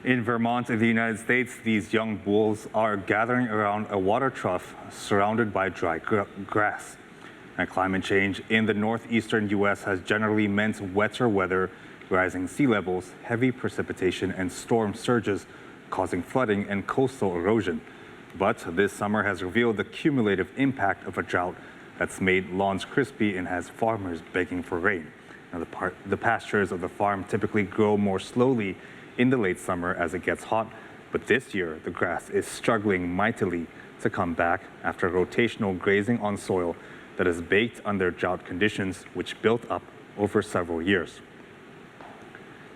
In Vermont, in the United States, these young bulls are gathering around a water trough surrounded by dry grass. And climate change in the northeastern U.S. has generally meant wetter weather, rising sea levels, heavy precipitation, and storm surges, causing flooding and coastal erosion. But this summer has revealed the cumulative impact of a drought that's made lawns crispy and has farmers begging for rain. Now, the pastures of the farm typically grow more slowly in the late summer as it gets hot, but this year the grass is struggling mightily to come back after rotational grazing on soil that is baked under drought conditions which built up over several years.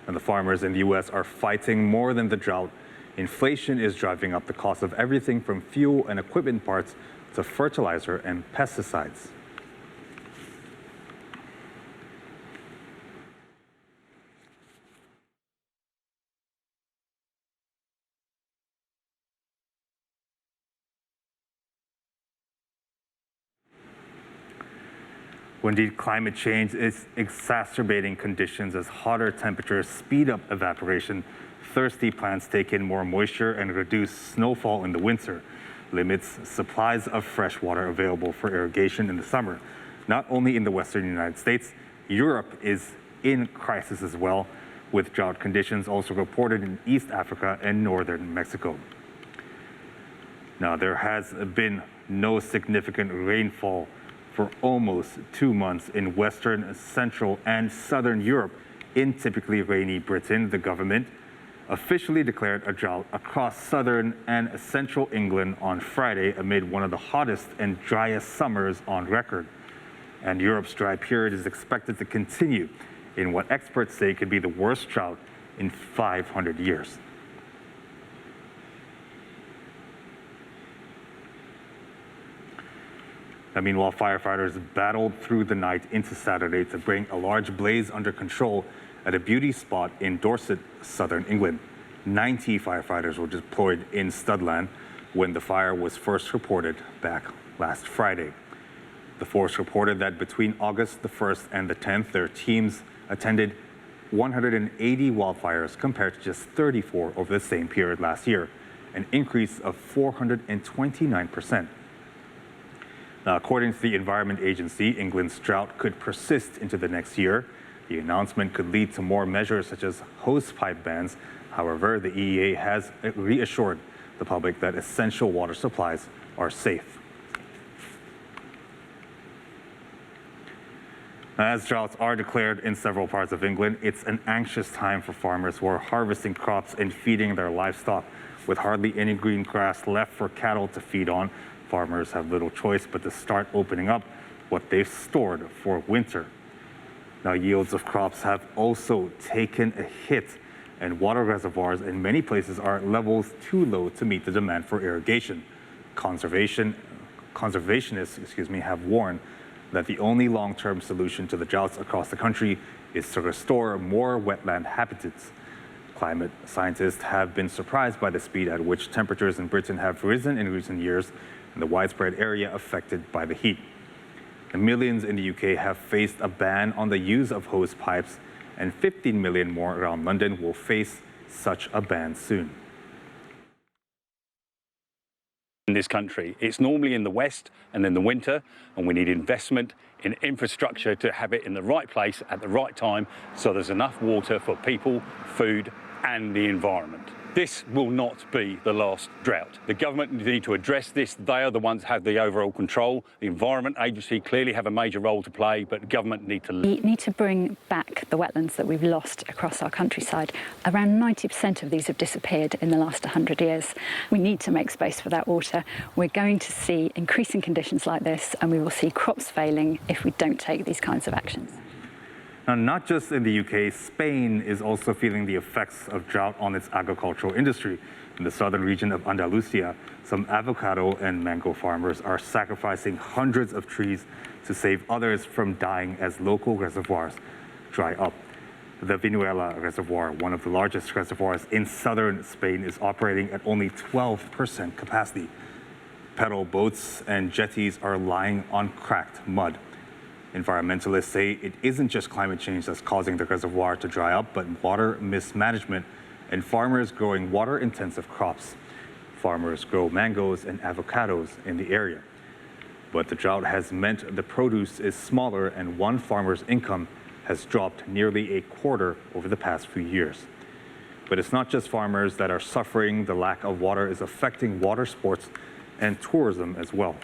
And the farmers in the U.S. are fighting more than the drought. Inflation is driving up the cost of everything from fuel and equipment parts to fertilizer and pesticides. Indeed, climate change is exacerbating conditions as hotter temperatures speed up evaporation. Thirsty plants take in more moisture and reduce snowfall in the winter, limits supplies of fresh water available for irrigation in the summer. Not only in the western United States, Europe is in crisis as well, with drought conditions also reported in East Africa and northern Mexico. Now, there has been no significant rainfall for almost 2 months in Western, Central, and Southern Europe. In typically rainy Britain, the government officially declared a drought across southern and central England on Friday amid one of the hottest and driest summers on record. And Europe's dry period is expected to continue in what experts say could be the worst drought in 500 years. Meanwhile, firefighters battled through the night into Saturday to bring a large blaze under control at a beauty spot in Dorset, southern England. 90 firefighters were deployed in Studland when the fire was first reported back last Friday. The force reported that between August the 1st and the 10th, their teams attended 180 wildfires compared to just 34 over the same period last year, an increase of 429%. Now, according to the Environment Agency, England's drought could persist into the next year. The announcement could lead to more measures such as hosepipe bans. However, the EEA has reassured the public that essential water supplies are safe. As droughts are declared in several parts of England, it's an anxious time for farmers who are harvesting crops and feeding their livestock. With hardly any green grass left for cattle to feed on, farmers have little choice but to start opening up what they've stored for winter. Now, yields of crops have also taken a hit, and water reservoirs in many places are at levels too low to meet the demand for irrigation. Conservationists, have warned that the only long-term solution to the droughts across the country is to restore more wetland habitats. Climate scientists have been surprised by the speed at which temperatures in Britain have risen in recent years and the widespread area affected by the heat. The millions in the UK have faced a ban on the use of hose pipes, and 15 million more around London will face such a ban soon. In this country, it's normally in the west and in the winter, and we need investment in infrastructure to have it in the right place at the right time so there's enough water for people, food and the environment. This will not be the last drought. The government need to address this. They are the ones that have the overall control. The Environment Agency clearly have a major role to play, but government need to... We need to bring back the wetlands that we've lost across our countryside. Around 90% of these have disappeared in the last 100 years. We need to make space for that water. We're going to see increasing conditions like this, and we will see crops failing if we don't take these kinds of actions. Now, not just in the UK, Spain is also feeling the effects of drought on its agricultural industry. In the southern region of Andalusia, some avocado and mango farmers are sacrificing hundreds of trees to save others from dying as local reservoirs dry up. The Vinuela Reservoir, one of the largest reservoirs in southern Spain, is operating at only 12% capacity. Pedal boats and jetties are lying on cracked mud. Environmentalists say it isn't just climate change that's causing the reservoir to dry up, but water mismanagement and farmers growing water-intensive crops. Farmers grow mangoes and avocados in the area. But the drought has meant the produce is smaller and one farmer's income has dropped nearly a quarter over the past few years. But it's not just farmers that are suffering. The lack of water is affecting water sports and tourism as well.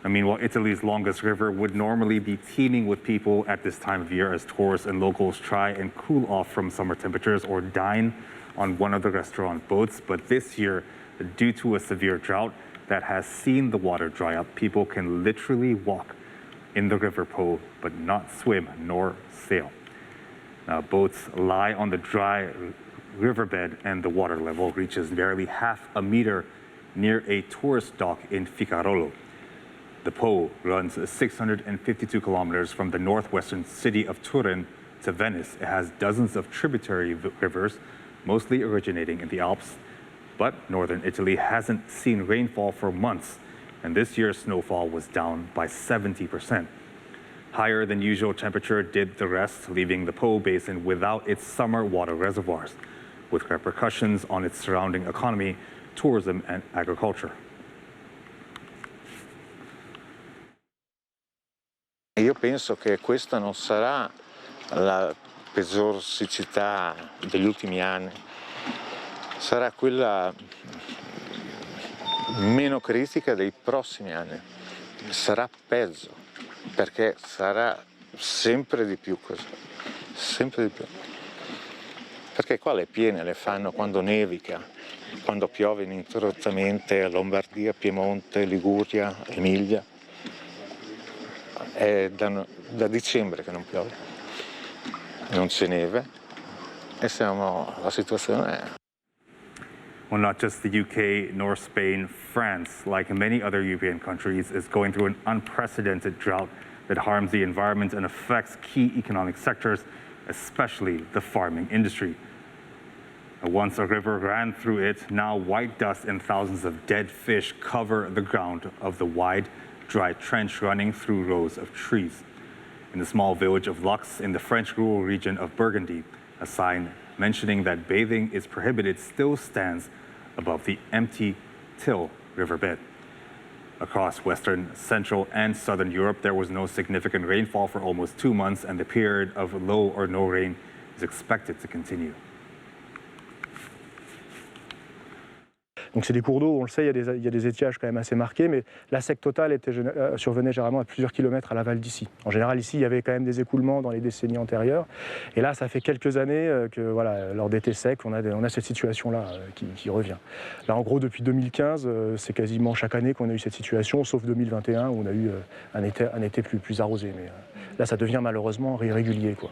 Meanwhile, Italy's longest river would normally be teeming with people at this time of year as tourists and locals try and cool off from summer temperatures or dine on one of the restaurant boats. But this year, due to a severe drought that has seen the water dry up, people can literally walk in the river Po, but not swim nor sail. Now, boats lie on the dry riverbed and the water level reaches barely half a meter near a tourist dock in Ficarolo. The Po runs 652 kilometers from the northwestern city of Turin to Venice. It has dozens of tributary rivers, mostly originating in the Alps. But northern Italy hasn't seen rainfall for months, and this year's snowfall was down by 70%. Higher than usual temperature did the rest, leaving the Po basin without its summer water reservoirs, with repercussions on its surrounding economy, tourism, and agriculture. Io penso che questa non sarà la peggior siccità degli ultimi anni, sarà quella meno critica dei prossimi anni, sarà peggio, perché sarà sempre di più così, sempre di più. Perché qua le piene le fanno quando nevica, quando piove ininterrottamente a Lombardia, Piemonte, Liguria, Emilia. È da dicembre che non piove, non c'è neve e la situazione è... Well, not just the UK nor Spain, France, like many other European countries, is going through an unprecedented drought that harms the environment and affects key economic sectors, especially the farming industry. Once a river ran through it, now white dust and thousands of dead fish cover the ground of the wide, dry trench running through rows of trees. In the small village of Lux in the French rural region of Burgundy, a sign mentioning that bathing is prohibited still stands above the empty Till riverbed. Across Western, Central, and Southern Europe, there was no significant rainfall for almost 2 months, and the period of low or no rain is expected to continue. Donc c'est des cours d'eau, on le sait, il y a des étiages quand même assez marqués, mais la sec totale survenait généralement à plusieurs kilomètres à l'aval d'ici. En général, ici, il y avait quand même des écoulements dans les décennies antérieures. Et là, ça fait quelques années que, voilà, lors d'été sec, on a cette situation-là qui revient. Là, en gros, depuis 2015, c'est quasiment chaque année qu'on a eu cette situation, sauf 2021 où on a eu un été plus arrosé. Mais là, ça devient malheureusement irrégulier, quoi.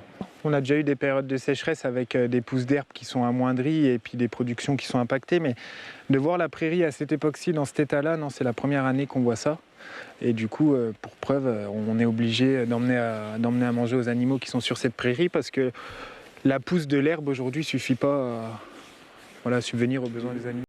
On a déjà eu des périodes de sécheresse avec des pousses d'herbe qui sont amoindries et puis des productions qui sont impactées. Mais de voir la prairie à cette époque-ci, dans cet état-là, non, c'est la première année qu'on voit ça. Et du coup, pour preuve, on est obligé d'emmener à manger aux animaux qui sont sur cette prairie parce que la pousse de l'herbe aujourd'hui ne suffit pas à subvenir aux besoins des animaux.